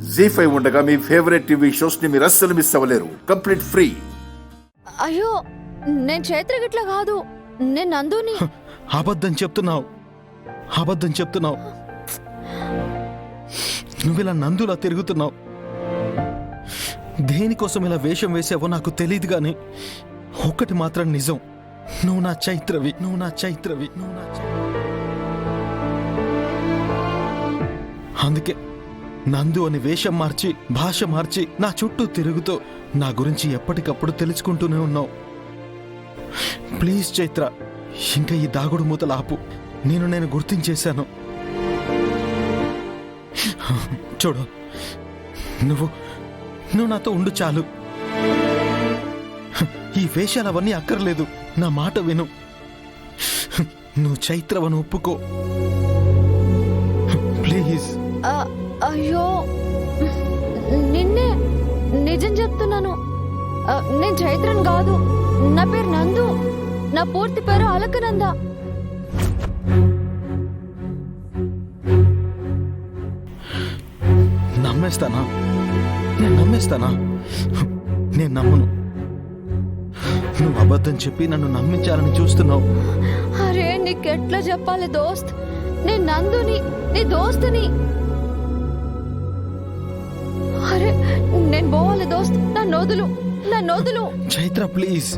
జీ5 ఉండగా మీ favourite TV shows ని మీరు అస్సలు మిస్ అవ్వలేరు. Complete free. అయ్యో, నేను చైత్ర గిట్లా కాదు, నేను నందుని. అబద్ధం చెప్తున్నావు, అబద్ధం చెప్తున్నావు. నువ్విలా నందులా తిరుగుతున్నావు. దేనికోసం ఇలా వేషం వేసావో నాకు తెలియదు గాని ఒక్కటి మాత్రం నిజం, నువ్వు నా చైత్రవి, నువ్వు నా చైత్రవి, నువ్వు నా అందుకే నందు అని వేషం మార్చి భాష మార్చి నా చుట్టూ తిరుగుతూ నా గురించి ఎప్పటికప్పుడు తెలుసుకుంటూనే ఉన్నావు. ప్లీజ్ చైత్ర, ఇంకా ఈ దాగుడు మూతలు ఆపు. నేను గుర్తించేశాను. చూడు, నువ్వు నాతో ఉండు చాలు. ఈ వేషాలు అవన్నీ అక్కర్లేదు. నా మాట విను. నువ్వు చైత్రవని ఒప్పుకో ప్లీజ్. అయ్యో, నిన్నే నిజం చెప్తున్నాను. నేను చైత్రన్ కాదు, నా పేరు నందు. నా పూర్తి పేరు అలకనంద. నమ్మేస్తానా? నేను నమ్మేస్తానా? నేను నమ్మను. నువ్వు అబద్ధం చెప్పి నన్ను నమ్మించాలని చూస్తున్నావు. అరే, నీకెట్లా చెప్పాలి దోస్త్? నేను నందుని, నీ దోస్తుని. అరే, నేను పోవాలి దోస్త్, నా నోదులు. చైత్ర ప్లీజ్,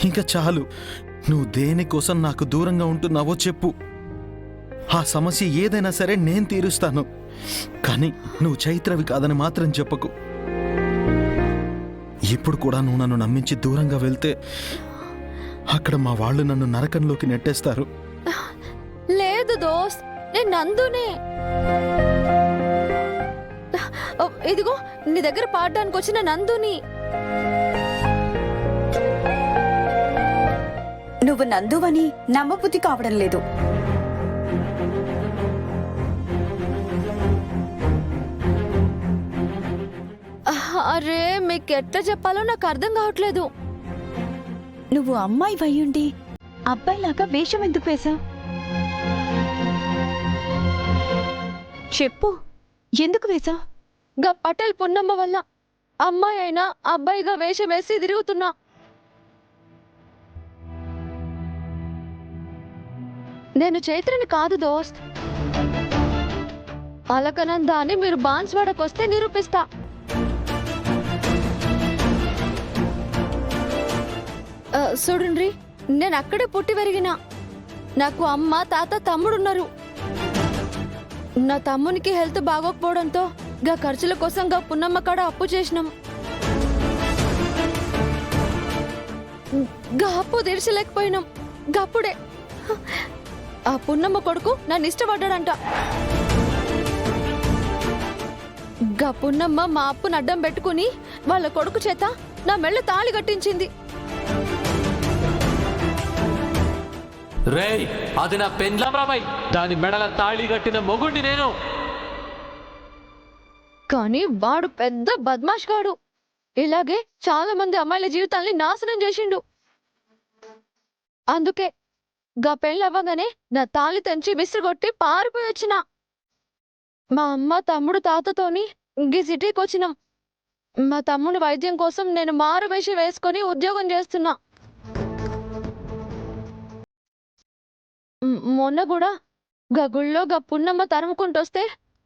ఇంకా చాలు. నువ్వు దేనికోసం నాకు దూరంగా ఉంటున్నావో చెప్పు. ఆ సమస్య ఏదైనా సరే నేను తీరుస్తాను, కానీ నువ్వు చైత్రవి కాదని మాత్రం చెప్పకు. ఇప్పుడు కూడా నువ్వు నన్ను నమ్మించి దూరంగా వెళ్తే అక్కడ మా వాళ్ళు నన్ను నరకంలోకి నెట్టేస్తారు. లేదు దోస్త్, నేను నందునే. ఇదిగో నీ దగ్గర పాడడానికి వచ్చిన నందుని. నువ్వు నందువని నమ్మబుద్ధి కావడం లేదు. అరే, మీకు ఎట్లా చెప్పాలో నాకు అర్థం కావట్లేదు. నువ్వు అమ్మాయి వయ్యుండి అబ్బాయిలాగా వేషం ఎందుకు వేశావు? చెప్పు, ఎందుకు వేశావు? గా పటేల్ పున్నమ్మ వల్ల అమ్మాయి అయినా అబ్బాయిగా వేషం వేసి తిరుగుతున్నా. నేను చైత్రని కాదు దోస్త్. అలకనందా అని మీరు బాన్స్వాడకొస్తే నిరూపిస్తా. చూడండి, నేను అక్కడే పుట్టి పెరిగినా. నాకు అమ్మ, తాత, తమ్ముడున్నారు. నా తమ్మునికి హెల్త్ బాగోకపోవడంతో గా ఖర్చుల కోసం గా పున్నమ్మ కాడ అప్పు చేసినాం. గా అప్పు తీర్చలేకపోయినాం. గప్పుడే ఆ పున్నమ్మ కొడుకు నన్ను ఇష్టపడ్డాడంట. గా పున్నమ్మ మా అప్పును అడ్డం పెట్టుకుని వాళ్ళ కొడుకు చేత నా మెళ్ళ తాళి కట్టించింది. రేయ్, అది నా పెండ్లం రాబాయ్. దాని మెడల తాళి కట్టిన మొగుడిని నేను. కానీ వాడు పెద్ద బద్మాష్ గాడు. ఇలాగే చాలా మంది అమ్మాయిల జీవితాల్ని నాశనం చేసిండు. అందుకే గా పెళ్ళవ్వగానే నా తాళి తెంచి విసిరుగొట్టి పారిపోయి వచ్చిన. మా అమ్మ, తమ్ముడు, తాతతోని గీ సిటీకి వచ్చినాం. మా తమ్ముడి వైద్యం కోసం నేను మారువేషం వేసుకొని ఉద్యోగం చేస్తున్నా. మొన్న కూడా గా గుళ్ళో గా పున్నమ్మ తరుముకుంటొస్తే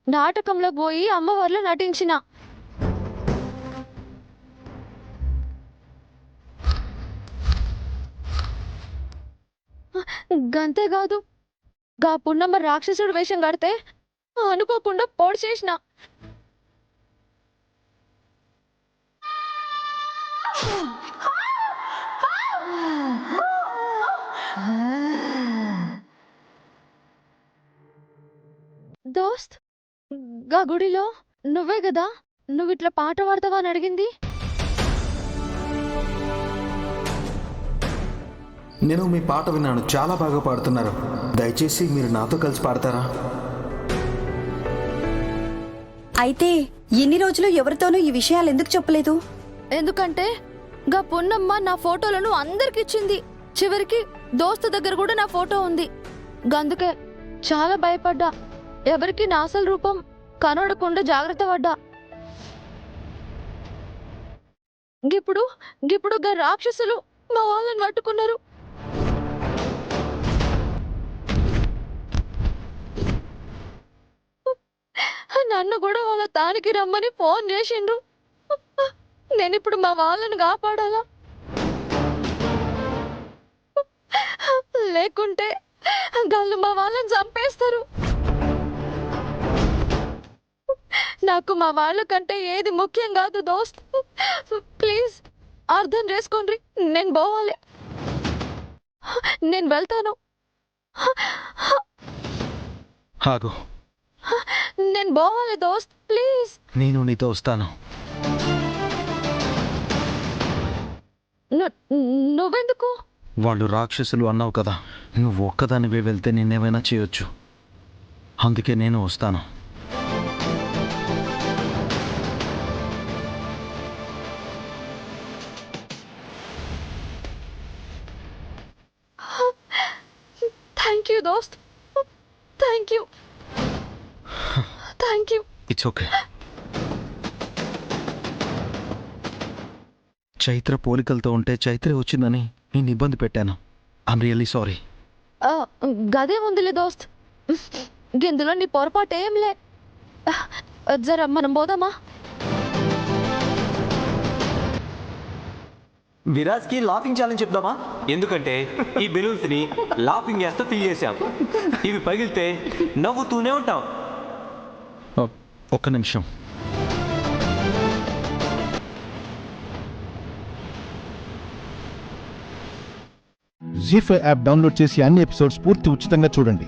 నాటకంలో పోయి అమ్మవారిలో నటించిన. గంతేకాదు, గా పున్నమ్మ రాక్షసుడు వేషం కడితే అనుకోకుండా పొడి చేసిన. దోస్త్, గా గుడిలో నువ్వే కదా నువ్వు ఇట్లా పాట పాడతావా అని అడిగింది. నేను మీ పాట విన్నాను, చాలా బాగా పాడుతున్నారు. దయచేసి మీరు నాతో కలిసి పాడతారా? అయితే ఇన్ని రోజులు ఎవరితోనూ ఈ విషయాలు ఎందుకు చెప్పలేదు? ఎందుకంటే గా పున్నమ్మ నా ఫోటోలను అందరికిచ్చింది. చివరికి దోస్తు దగ్గర కూడా నా ఫోటో ఉంది. గందుకే చాలా భయపడ్డా. ఎవరికి నా అసలు రూపం కనబడకుండా జాగ్రత్త పడ్డా. ఇప్పుడు ఇప్పుడు గా రాక్షసులు మా వాళ్ళని పట్టుకున్నారు. నన్ను కూడా వాళ్ళ తానికి రమ్మని ఫోన్ చేసిండ్రు. నేను ఇప్పుడు మా వాళ్ళని కాపాడాలా లేకుంటే గాళ్ళు మా వాళ్ళని చంపేస్తారు. నాకు మా వాళ్ళ కంటే ఏది ముఖ్యం కాదు దోస్త్. ప్లీజ్ అర్థం చేసుకోండి. నేను పోవాలి. నేను వెళ్తాను. ఆగు, నేను పోవాలి దోస్త్, ప్లీజ్. నేను నీతో వస్తాను. నువ్వెందుకు? వాళ్ళు రాక్షసులు అన్నావు కదా, నువ్వు ఒక్కదానివే వెళ్తే నిన్నేమైనా చేయొచ్చు. అందుకే నేను వస్తాను. థ్యాంక్ యూ దోస్త్, thank you, thank you. It's okay. Chaitra పోలికలతో ఉంటే చైత్రే వచ్చిందని నేను ఇబ్బంది పెట్టాను. I'm really sorry. గదే ఉందిలే దోస్త్, గిందులో నీ పొరపాటు ఏంలే. జరా మనం పోదామా? విరాజ్కి లాఫింగ్ ఛాలెంజ్ చెప్దామా? ఎందుకంటే ఈ బెలూన్స్ని లాఫింగ్ గ్యాస్తో ఫిల్ చేసాం. ఇవి పగిలితే నవ్వుతూనే ఉంటాం. ఒక్క నిమిషం. జీ5 యాప్ డౌన్లోడ్ చేసి అన్ని ఎపిసోడ్స్ పూర్తి ఉచితంగా చూడండి.